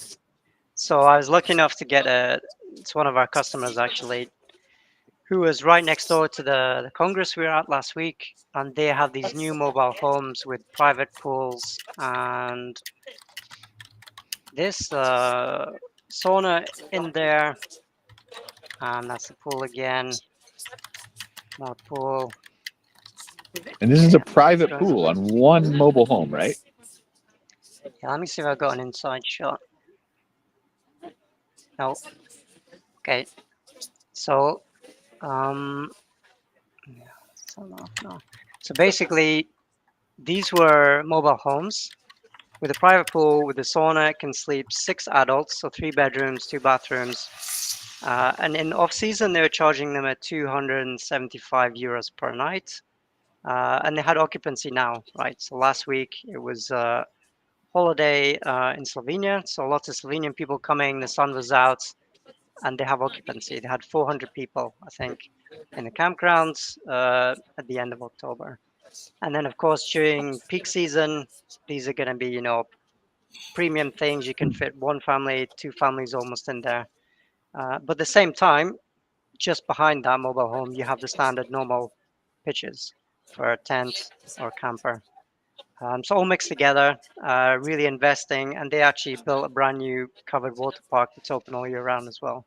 So I was lucky enough to get it's one of our customers actually, who was right next door to the Congress we were at last week, and they have these new mobile homes with private pools and this sauna in there, and that's the pool again. More pool. And this is a private pool on one mobile home, right? Yeah, let me see if I've got an inside shot. No. Okay. So Yeah, turn off now. So basically, these were mobile homes with a private pool with a sauna. Can sleep 6 adults, so 3 bedrooms, 2 bathrooms. And in off season, they were charging them at 275 euros per night. And they had occupancy now, right? So last week it was holiday in Slovenia. So lots of Slovenian people coming, the sun was out, and they have occupancy. They had 400 people, I think, in the campgrounds at the end of October. And then, of course, during peak season, these are going to be, premium things. You can fit 1 family, 2 families almost in there. But at the same time, just behind that mobile home, you have the standard normal pitches for a tent or camper. So all mixed together, really investing, and they actually built a brand new covered water park that's open all year round as well.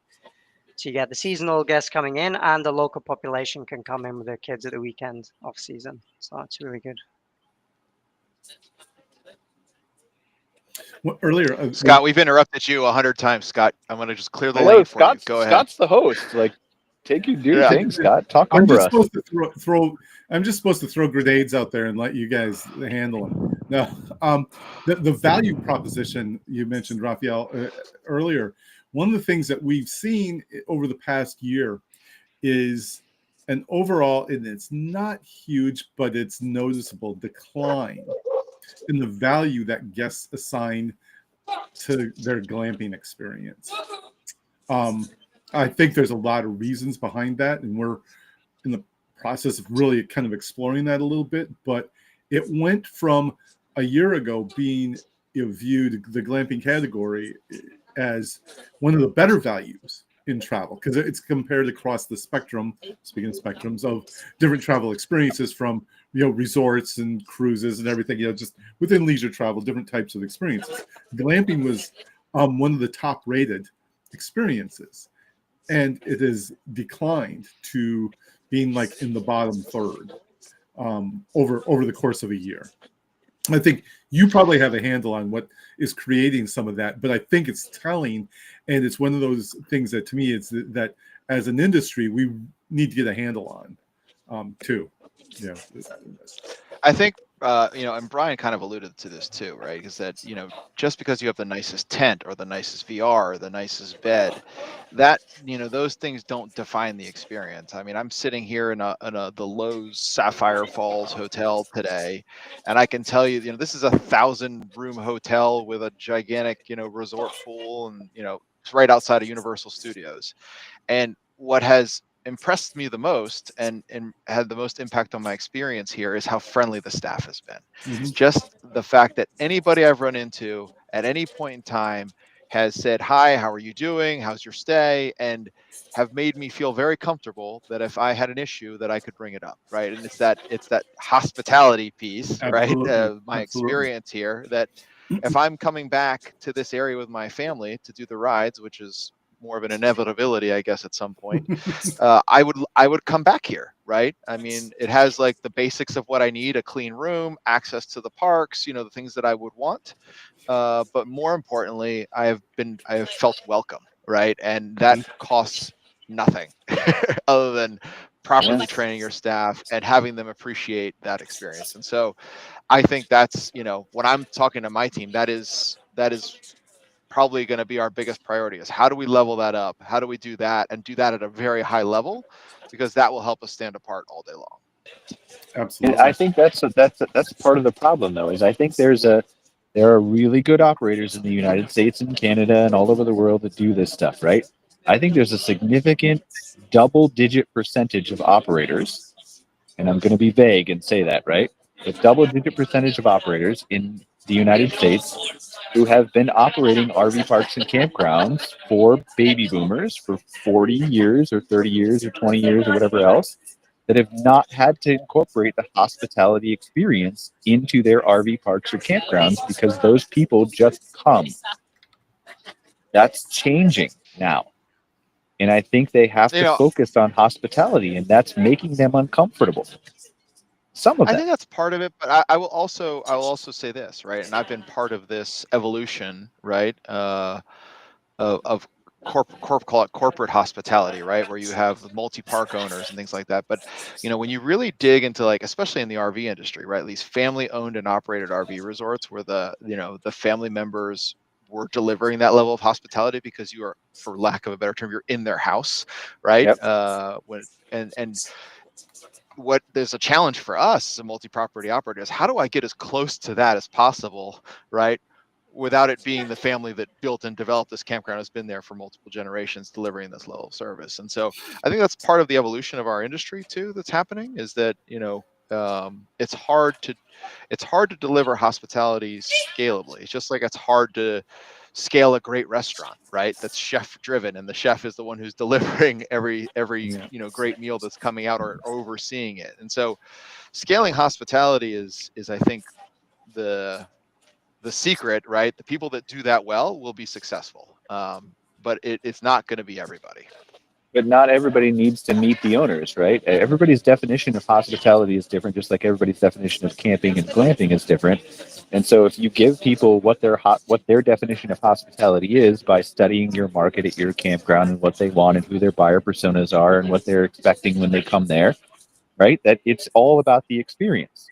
So you get the seasonal guests coming in, and the local population can come in with their kids at the weekend off season. So that's really good. Well, earlier, Scott, we've interrupted you 100 times. Scott, I'm going to just clear the I know lane for you. Go ahead. Scott's the host. Like, take your due Yeah. thing, Scott. Talk I'm over just us. supposed to throw. I'm just supposed to throw grenades out there and let you guys handle them. No, the value proposition you mentioned, Rafael, earlier. One of the things that we've seen over the past year is an overall, and it's not huge, but it's noticeable decline in the value that guests assign to their glamping experience. I think there's a lot of reasons behind that, and we're in the process of really kind of exploring that a little bit. But it went from a year ago being viewed the glamping category as one of the better values in travel because it's compared across the spectrum. Speaking of spectrums of different travel experiences, from resorts and cruises and everything, just within leisure travel, different types of experiences. Glamping was one of the top rated experiences, and it has declined to being like in the bottom third over the course of a year. I think you probably have a handle on what is creating some of that, but I think it's telling, and it's one of those things that to me it's that as an industry we need to get a handle on too. Yeah, I think and Brian kind of alluded to this too, right? Because that just because you have the nicest tent or the nicest VR or the nicest bed, that those things don't define the experience. I mean, I'm sitting here in the Lowe's Sapphire Falls Hotel today, and I can tell you, this is a 1,000-room hotel with a gigantic resort pool, and it's right outside of Universal Studios. And what has impressed me the most and had the most impact on my experience here is how friendly the staff has been. Mm-hmm. Just the fact that anybody I've run into at any point in time has said, "Hi, how are you doing? How's your stay?" and have made me feel very comfortable that if I had an issue that I could bring it up, right? And it's that hospitality piece, Absolutely. right? My Absolutely. experience here, that if I'm coming back to this area with my family to do the rides, which is more of an inevitability, I guess, at some point, I would come back here, right? I mean, it has like the basics of what I need: a clean room, access to the parks, the things that I would want. But more importantly, I have felt welcome, right? And that costs nothing other than properly training your staff and having them appreciate that experience. And so I think that's, when I'm talking to my team, that is probably going to be our biggest priority, is how do we level that up? How do we do that and do that at a very high level? Because that will help us stand apart all day long. Absolutely. I think that's part of the problem, though, is I think there are really good operators in the United States and Canada and all over the world that do this stuff, right? I think there's a significant double-digit percentage of operators, and I'm going to be vague and say that, right? A double-digit percentage of operators in the United States who have been operating RV parks and campgrounds for baby boomers for 40 years or 30 years or 20 years or whatever else, that have not had to incorporate the hospitality experience into their RV parks or campgrounds because those people just come. That's changing now. And I think they have to focus on hospitality, and that's making them uncomfortable. Some of them. I think that's part of it, but I will also say this, right? And I've been part of this evolution, right? Of call it corporate hospitality, right? Where you have multi-park owners and things like that. But when you really dig into, like, especially in the RV industry, right? These family-owned and operated RV resorts where the family members were delivering that level of hospitality because you are, for lack of a better term, you're in their house, right? Yep. And what there's a challenge for us as a multi-property operator is, how do I get as close to that as possible, right? Without it being the family that built and developed this campground has been there for multiple generations delivering this level of service. And so I think that's part of the evolution of our industry too that's happening, is that it's hard to deliver hospitality scalably. It's just like it's hard to scale a great restaurant, right? That's chef driven, and the chef is the one who's delivering every great meal that's coming out, or overseeing it. And so scaling hospitality is I think the secret, right? The people that do that well will be successful, but it's not going to be everybody. But not everybody needs to meet the owners, right? Everybody's definition of hospitality is different, just like everybody's definition of camping and glamping is different. And so if you give people what their definition of hospitality is by studying your market at your campground and what they want and who their buyer personas are and what they're expecting when they come there, right? That it's all about the experience.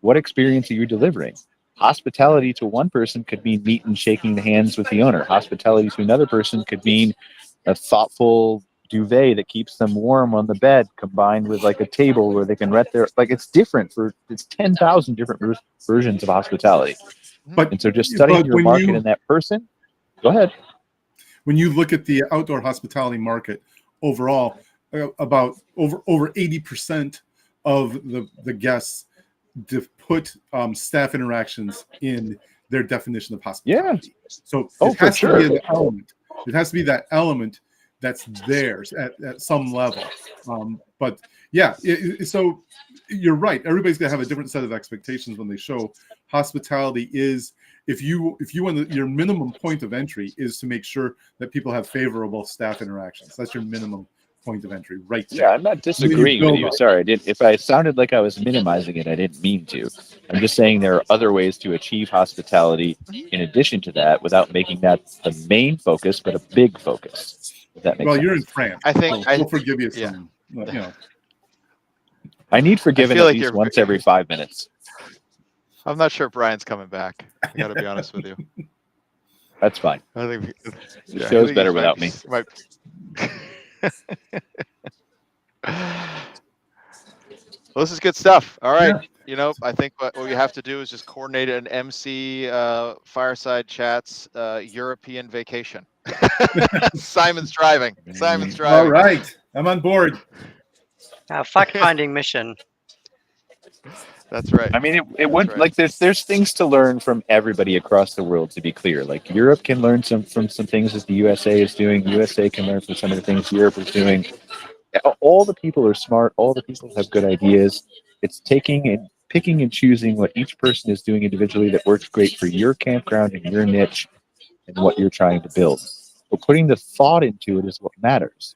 What experience are you delivering? Hospitality to one person could mean meeting and shaking the hands with the owner. Hospitality to another person could mean a thoughtful duvet that keeps them warm on the bed, combined with like a table where they can rest their, like, it's 10,000 different versions of hospitality. And so just studying your market and that person. Go ahead. When you look at the outdoor hospitality market overall, about over 80% of the guests put staff interactions in their definition of hospitality. Yeah. So it has to be an element. It has to be that element that's theirs at some level. But yeah, so you're right. Everybody's gonna have a different set of expectations when they show. Hospitality is, if you want your minimum point of entry is to make sure that people have favorable staff interactions. That's your minimum point of entry, right there. Yeah, I'm not disagreeing with you. Sorry, if I sounded like I was minimizing it, I didn't mean to. I'm just saying there are other ways to achieve hospitality in addition to that, without making that the main focus, but a big focus. If that makes sense. You're in France. I think we'll forgive you some. I need forgiven at least once every 5 minutes. I'm not sure Brian's coming back. I got to be honest with you. That's fine. I think the show's better without me. Well, this is good stuff. All right. Yeah. I think what we have to do is just coordinate an MC Fireside Chats European vacation. Simon's driving. All right. I'm on board. Fact-finding mission. That's right. I mean, it would right. Like there's things to learn from everybody across the world, to be clear. Like Europe can learn from some things that the USA is doing. USA can learn from some of the things Europe is doing. All the people are smart. All the people have good ideas. It's taking and picking and choosing what each person is doing individually that works great for your campground and your niche and what you're trying to build. But putting the thought into it is what matters.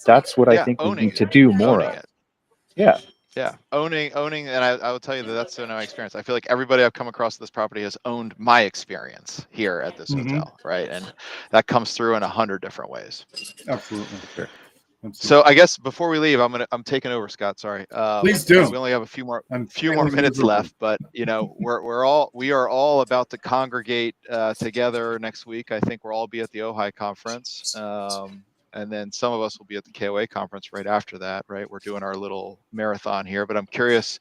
That's what I think we need to do more of. Yeah. Yeah, owning, and I will tell you that's my experience. I feel like everybody I've come across this property has owned my experience here at this hotel, right? And that comes through in 100 different ways. Absolutely. Sure. So I guess before we leave, I'm taking over, Scott. Sorry. Please do. We only have a few more minutes left, but we are all about to congregate together next week. I think we'll all be at the Ojai conference. And then some of us will be at the KOA conference right after that, right? We're doing our little marathon here, but I'm curious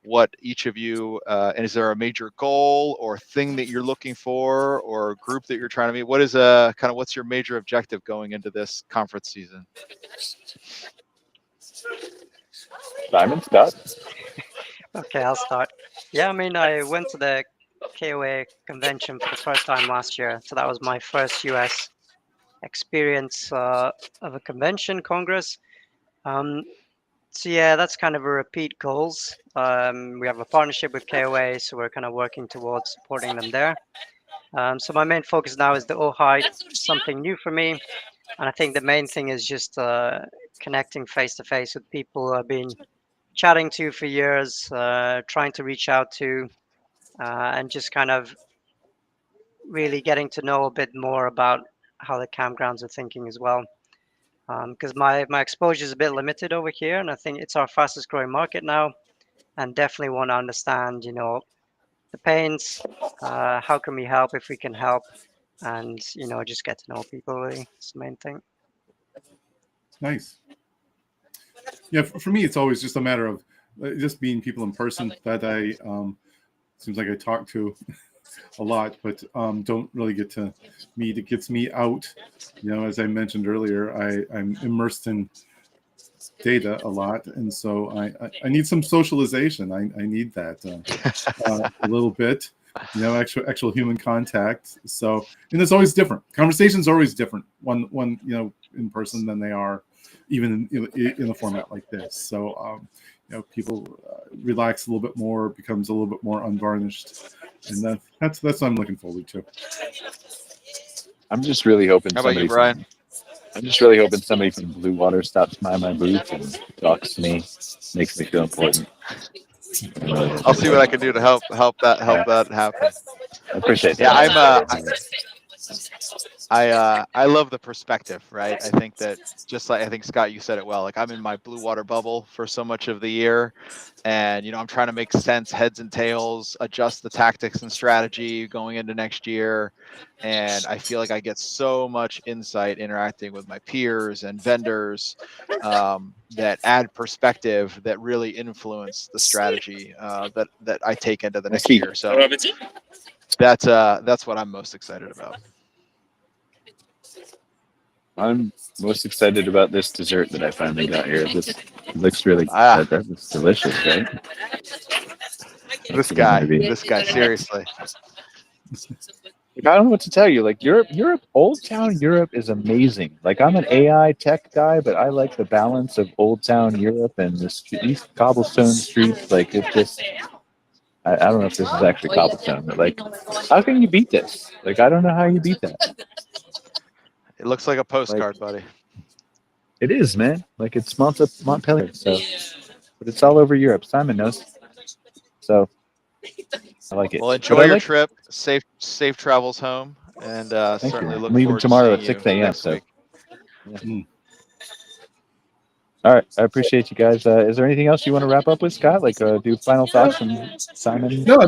what each of you, and is there a major goal or thing that you're looking for or group that you're trying to meet? What is what's your major objective going into this conference season? Simon, Scott? Okay, I'll start. Yeah, I mean, I went to the KOA convention for the first time last year. So that was my first US experience of a convention congress. So yeah, that's kind of a repeat goals. We have a partnership with KOA, so we're kind of working towards supporting them there. So my main focus now is the Ojai, something new for me. And I think the main thing is just connecting face to face with people I've been chatting to for years, trying to reach out to, and just kind of really getting to know a bit more about how the campgrounds are thinking as well. Because my exposure is a bit limited over here, and I think it's our fastest growing market now, and definitely want to understand, the pains, how can we help if we can help, and just get to know people. Really, it's the main thing. Nice. Yeah, for me, it's always just a matter of just being people in person that I seems like I talk to a lot, but don't really get to meet. It gets me out. As I mentioned earlier, I'm immersed in data a lot, and so I need some socialization. I need that a little bit. Actual human contact. So, and it's always different. Conversations are always different one in person than they are even in a format like this. So, people relax a little bit more, becomes a little bit more unvarnished, and that's what I'm looking forward to. I'm just really hoping. How about you, Brian? I'm just really hoping somebody from Blue Water stops by my booth and talks to me, makes me feel important. I'll see what I can do to help that happen. I appreciate that. Yeah, I love the perspective, right? I think that just like I think Scott, you said it well. Like I'm in my Blue Water bubble for so much of the year, and I'm trying to make sense, heads and tails, adjust the tactics and strategy going into next year, and I feel like I get so much insight interacting with my peers and vendors that add perspective that really influence the strategy that I take into the next year. So that's what I'm most excited about. I'm most excited about this dessert that I finally got here. This looks really good. That's delicious, right? This guy, seriously. I don't know what to tell you. Like Europe, Old Town Europe is amazing. Like I'm an AI tech guy, but I like the balance of Old Town Europe and these cobblestone streets. Like it's just, I don't know if this is actually cobblestone, but like, how can you beat this? Like I don't know how you beat that. It looks like a postcard, buddy. It is, man. Like it's Montpellier, so, but it's all over Europe. Simon knows, so I like it. Well, enjoy your trip. Safe travels home, and certainly look forward tomorrow to at seeing 6 you a.m. next So. week. Yeah. All right, I appreciate you guys. Is there anything else you want to wrap up with, Scott? Like do final thoughts from Simon? No,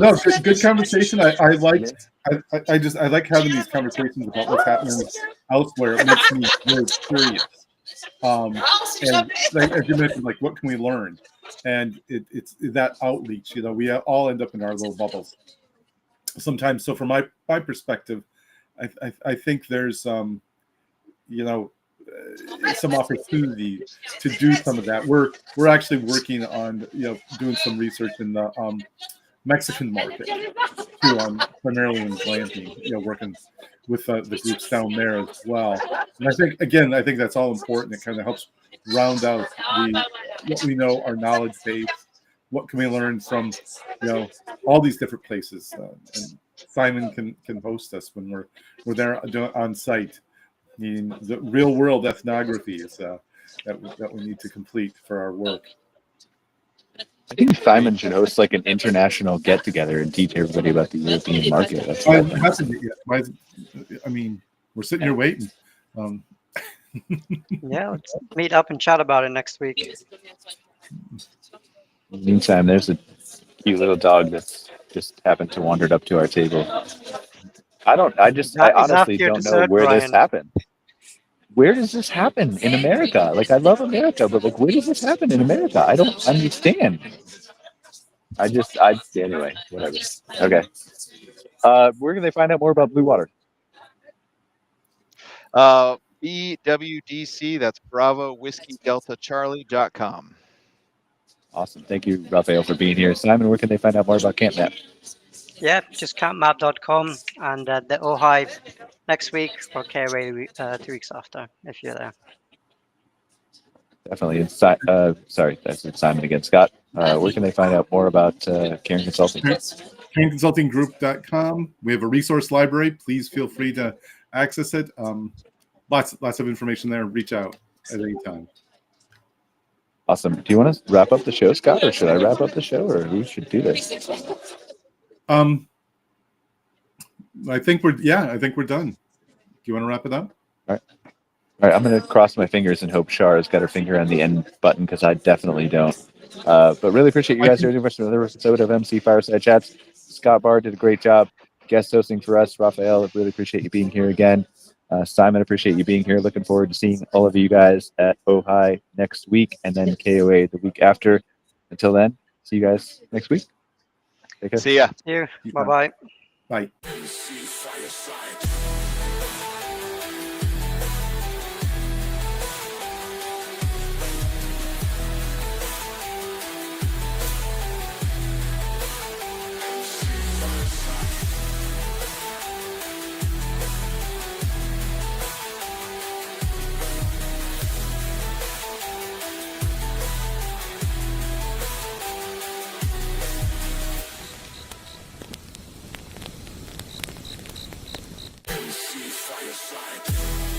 good conversation. I like having these conversations about what's happening elsewhere. It makes me really curious. And like, as you mentioned, like what can we learn? And it's that outreach. We all end up in our little bubbles sometimes. So from my perspective, I think there's some opportunity to do some of that. We're actually working on doing some research in the Mexican market too, primarily in glamping. Working with the groups down there as well. And I think that's all important. It kind of helps round out what we know, our knowledge base. What can we learn from all these different places? And Simon can host us when we're there on site. Meaning the real world ethnographies that we need to complete for our work. I think Simon should host like an international get together and teach everybody about the European market. I mean, we're sitting here waiting. Yeah, let's meet up and chat about it next week. In the meantime, there's a cute little dog that's just happened to wander up to our table. I honestly don't know where this happened. Where does this happen in America? Like, I love America, but like, where does this happen in America? I don't understand. Anyway, whatever. Okay. Where can they find out more about Blue Water? BWDC, that's Bravo Whiskey Delta Charlie.com. Awesome. Thank you, Rafael, for being here. Simon, where can they find out more about CampMap? Yeah, just campmap.com and the OHI next week or KRA 2 weeks after if you're there. Definitely. Sorry, that's Simon again. Scott, where can they find out more about Cairn Consulting? CairnConsultingGroup.com. We have a resource library. Please feel free to access it. Lots of information there. Reach out at any time. Awesome. Do you want to wrap up the show, Scott, or should I wrap up the show, or who should do this? I think we're done. Do you want to wrap it up? All right, I'm going to cross my fingers and hope Shar has got her finger on the end button because I definitely don't. But really appreciate you guys doing another episode of MC Fireside Chats. Scott Bahr did a great job guest hosting for us. Rafael, really appreciate you being here again. Simon, appreciate you being here. Looking forward to seeing all of you guys at OHI next week and then KOA the week after. Until then, see you guys next week. Take care. See ya. See you. Yeah. Bye-bye. Bye. Fireside.